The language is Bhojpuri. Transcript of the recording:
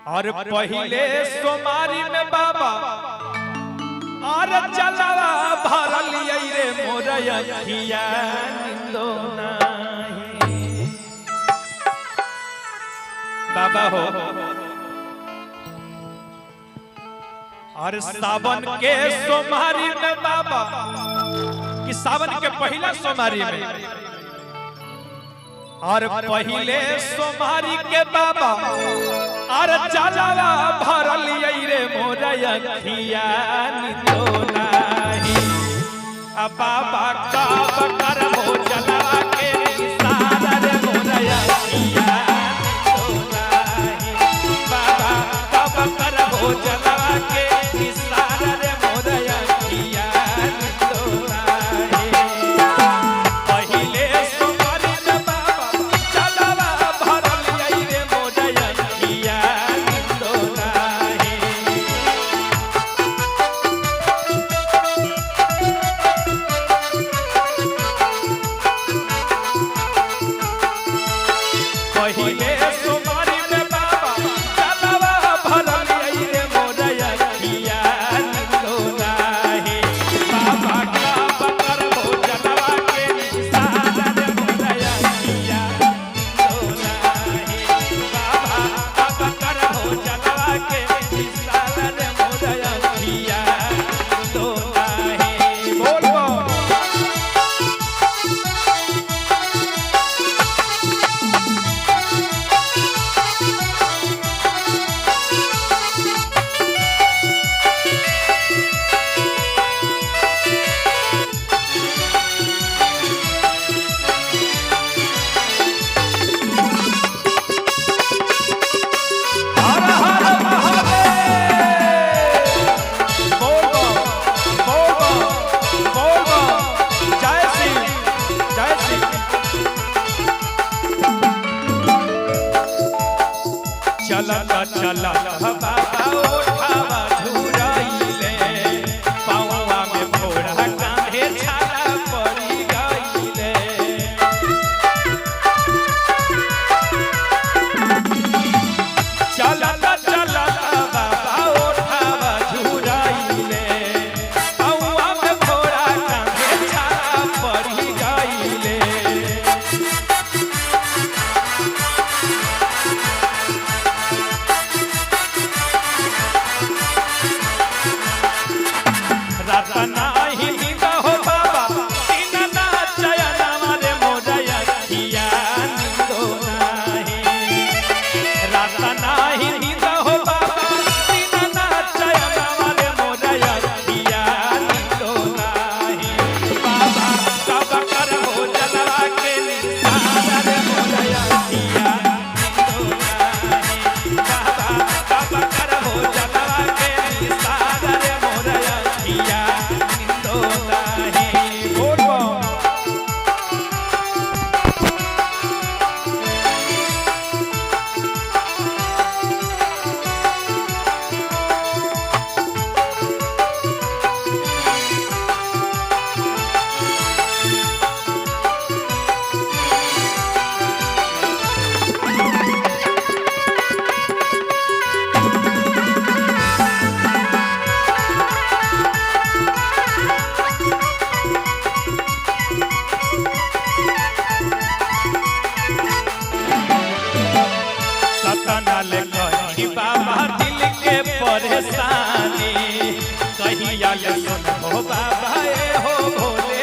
और पहले सोमारी में बाबा और चलावा भरल रे मोरया खिया निंदो नहीं बाबा हो। और सावन के सोमारी में बाबा कि सावन के पहला सोमारी में और पहले सोमारी के बाबा और चलावा भरल रे मोरया खिया निंदो नहीं बाबा का बकर हो चलावा के सारा रे मोरया खिया निंदो नहीं बाबा का बकर हो चलावा के सारा रे मोरया खिया निंदो नहीं पहले सोमारी में बाबा चलावा भरल रे मोरया खिया निंदो नहीं पहले सोमारी में बाबा चलावा भरल रे मोरया खिया निंदो नहीं बाबा का बकर हो चलावा के सारा रे मोरया खिया निंदो नहीं बाबा का बकर हो चलावा के सारा रे मोरया खिया निंदो नहीं बोल बोल हर हर महादेव बोल बोल जय श्री जय श्री चलत चलत बाबा उठावा झुराइले पावा में फोड़ा कांधे छाला पड़ी गइले चलत चलत बाबा उठावा झुराइले पावा में फोड़ा कांधे छाला पड़ी गइले रतना ही नींद हो बाबा तीन ना चयन मारे मोरया खिया निंदो नहीं रतना ही नींद हो बाबा तीन ना चयन मारे मोरया खिया निंदो नहीं बाबा का बकर हो चलावा के सारा रे मोरया खिया निंदो नहीं बाबा का बकर हो चलावा के सारा रे मोरया खिया निंदो नहीं बोल बोल सतना ले कही बाबा दिल के परेशानी कहिया ले सुन हो बाबा ए हो भोले